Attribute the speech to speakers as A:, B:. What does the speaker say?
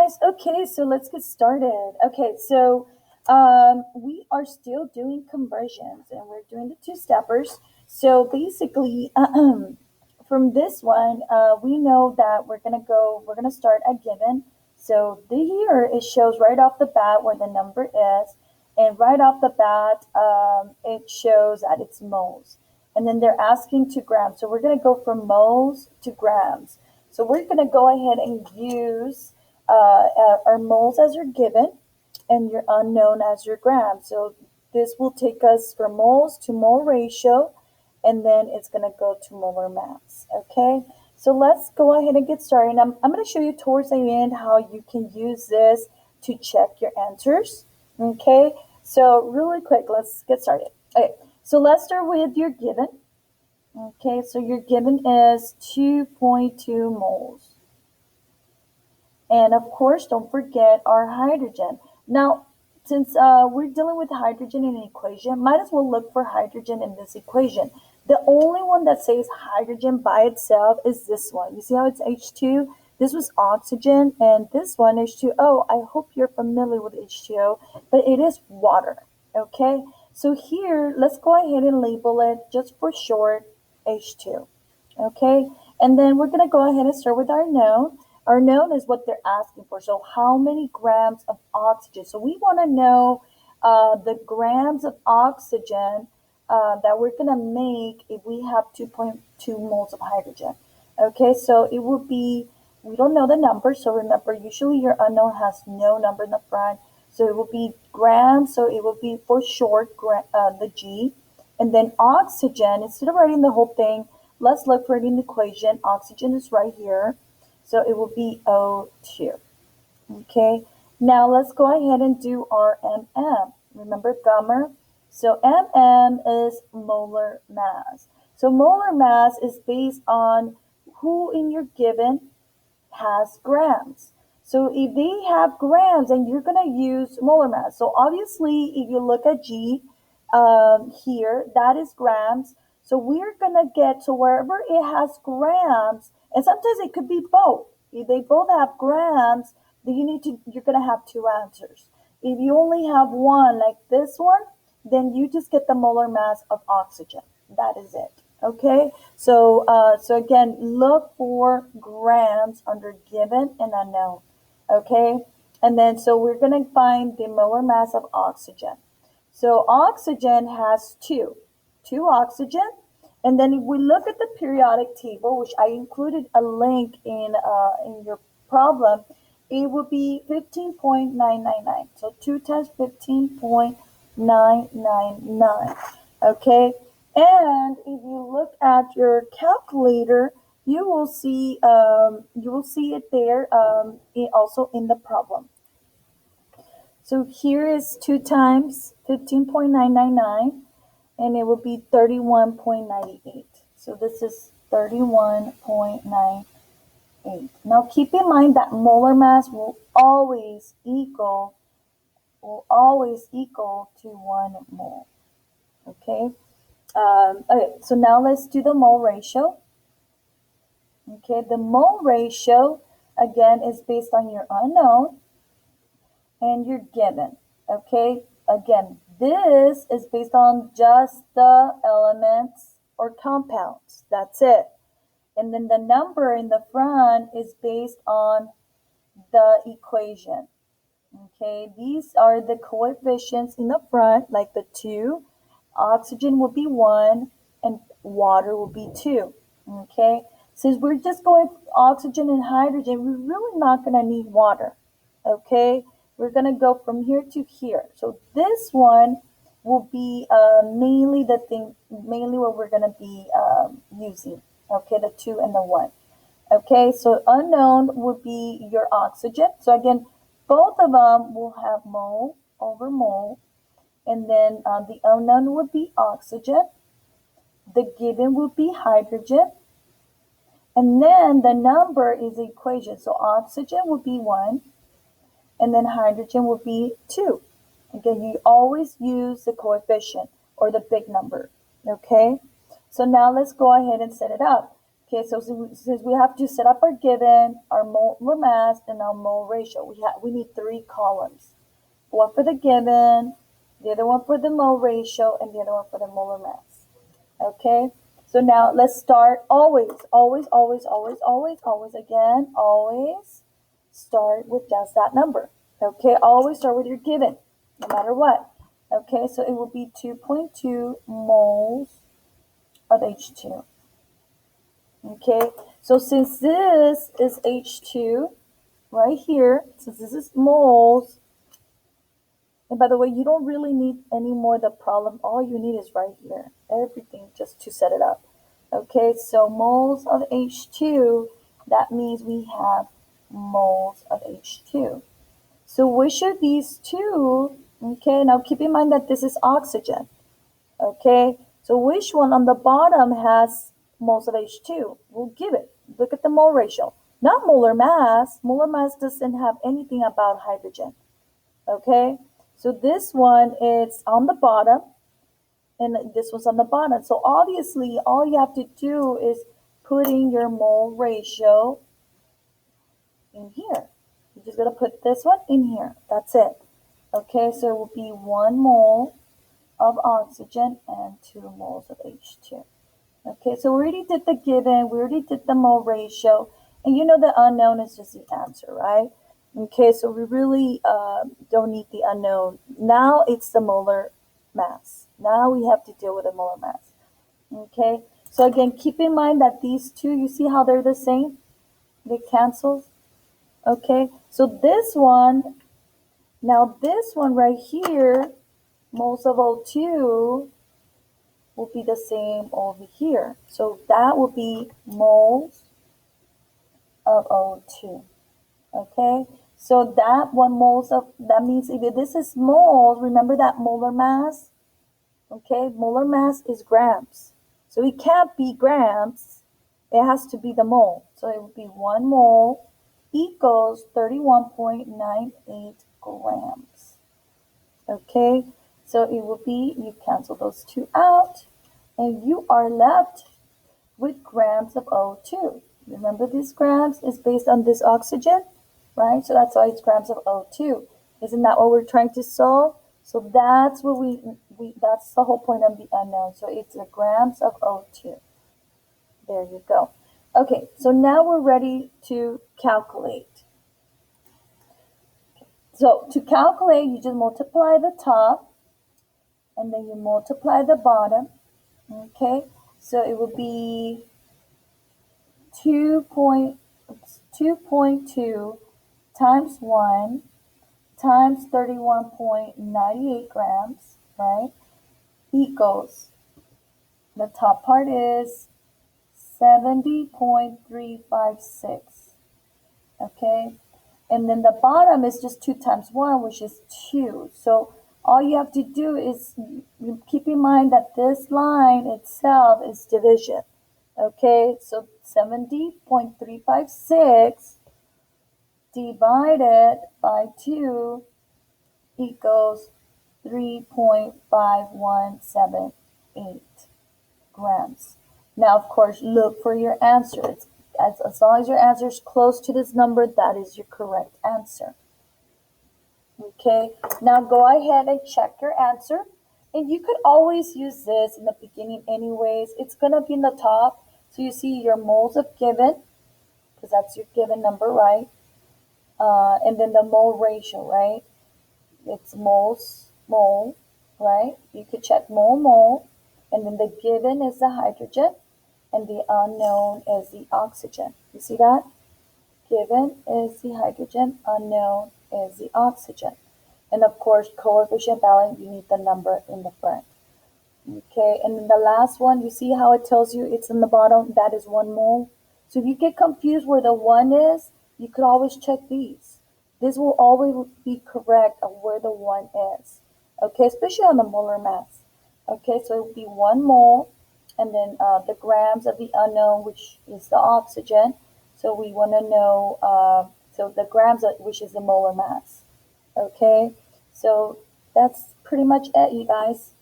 A: guys. Okay, so let's get started. Okay, so we are still doing conversions and we're doing the two steppers. So basically, from this one, we know that we're gonna start a given. So here it shows right off the bat where the number is, and right off the bat, it shows that it's moles. And then they're asking to grams. So we're gonna go from moles to grams. So we're gonna go ahead and use our moles as your given and your unknown as your gram. So this will take us from moles to mole ratio, and then it's going to go to molar mass. Okay, so let's go ahead and get started. I'm going to show you towards the end how you can use this to check your answers. Okay, so really quick, let's get started. Okay, so let's start with your given. Okay, so your given is 2.2 moles. And of course, don't forget our hydrogen. Now, since we're dealing with hydrogen in an equation, might as well look for hydrogen in this equation. The only one that says hydrogen by itself is this one. You see how it's H2? This was oxygen, and this one, H2O. I hope you're familiar with H2O, but it is water, okay? So here, let's go ahead and label it just for short, H2, okay? And then we're going to go ahead and start with our known. Our known is what they're asking for. So how many grams of oxygen? So we want to know the grams of oxygen that we're going to make if we have 2.2 moles of hydrogen. Okay, so it will be, we don't know the number. So remember, usually your unknown has no number in the front. So it will be grams. So it will be for short, the G. And then oxygen, instead of writing the whole thing, let's look for it in the equation. Oxygen is right here. So it will be O2. Okay, now let's go ahead and do our MM. Remember Gummer? So MM is molar mass. So molar mass is based on who in your given has grams. So if they have grams, and you're going to use molar mass. So obviously, if you look at G here, that is grams. So we're going to get to wherever it has grams, and sometimes it could be both. If they both have grams, then you're going to have two answers. If you only have one, like this one, then you just get the molar mass of oxygen. That is it. Okay, so again, look for grams under given and unknown. Okay, and then so we're going to find the molar mass of oxygen. So oxygen has two oxygen. And then if we look at the periodic table, which I included a link in your problem, it would be 15.999. So 2 times 15.999. Okay. And if you look at your calculator, you will see it there also in the problem. So here is 2 times 15.999, and it will be 31.98. So this is 31.98. Now keep in mind that molar mass will always equal to 1 mole. Okay. Okay. So now let's do the mole ratio. Okay. The mole ratio again is based on your unknown and your given. Okay. Again, this is based on just the elements or compounds. That's it. And then the number in the front is based on the equation. Okay, these are the coefficients in the front, like the 2. Oxygen will be 1, and water will be 2. Okay, since we're just going oxygen and hydrogen, we're really not going to need water. Okay, we're going to go from here to here. So this one will be mainly what we're going to be using. Okay, the 2 and the 1. Okay, so unknown would be your oxygen. So again, both of them will have mole over mole. And then the unknown would be oxygen. The given would be hydrogen. And then the number is the equation. So oxygen would be 1. And then hydrogen would be 2. Again, you always use the coefficient or the big number. Okay, so now let's go ahead and set it up. Okay, so since we have to set up our given, our molar mass, and our mole ratio, we need three columns. One for the given, the other one for the mole ratio, and the other one for the molar mass. Okay, so now let's start. Always again, always start with just that number. Okay, always start with your given, no matter what. Okay, so it will be 2.2 moles of H2. Okay, so since this is H2 right here, since this is moles, and by the way, you don't really need any more of the problem. All you need is right here, everything just to set it up. Okay, so moles of H2, that means we have moles of H2. So which of these two, okay, now keep in mind that this is oxygen. Okay, so which one on the bottom has moles of H2? We'll give it. Look at the mole ratio. Not molar mass. Molar mass doesn't have anything about hydrogen. Okay, so this one is on the bottom and this was on the bottom. So obviously all you have to do is putting your mole ratio in here. You're just going to put this one in here. That's it. Okay, so it will be 1 mole of oxygen and 2 moles of H2. Okay, so we already did the given, we already did the mole ratio, and you know the unknown is just the answer, right? Okay, so we really don't need the unknown. Now it's the molar mass. Now we have to deal with the molar mass. Okay, so again, keep in mind that these two, you see how they're the same? They cancel. Okay, so this one, now this one right here, moles of O2 will be the same over here. So that will be moles of O2. Okay, so that one moles of, that means if this is moles, remember that molar mass? Okay, molar mass is grams. So it can't be grams, it has to be the mole. So it would be 1 mole equals 31.98 grams. Okay, so it will be, you cancel those two out, and you are left with grams of O2. Remember, these grams is based on this oxygen, right? So that's why it's grams of O2. Isn't that what we're trying to solve? So that's what that's the whole point of the unknown. So it's the grams of O2. There you go. Okay, so now we're ready to calculate. So to calculate, you just multiply the top and then you multiply the bottom. Okay, so it will be 2.2 times 1 times 31.98 grams, right, equals, the top part is 70.356, okay? And then the bottom is just 2 times 1, which is 2. So all you have to do is you keep in mind that this line itself is division. Okay, so 70.356 divided by 2 equals 3.5178 grams. Now, of course, look for your answer. As long as your answer is close to this number, that is your correct answer. Okay, now go ahead and check your answer. And you could always use this in the beginning anyways. It's going to be in the top. So you see your moles of given, because that's your given number, right? And then the mole ratio, right? It's moles, mole, right? You could check mole, mole. And then the given is the hydrogen. And the unknown is the oxygen. You see that? Given is the hydrogen, unknown is the oxygen. And of course, coefficient balance, you need the number in the front. Okay, and then the last one, you see how it tells you it's in the bottom? That is 1 mole. So if you get confused where the 1 is, you could always check these. This will always be correct of where the 1 is. Okay, especially on the molar mass. Okay, so it will be 1 mole, and then the grams of the unknown, which is the oxygen. So we want to know, so the grams, which is the molar mass. Okay, so that's pretty much it, you guys.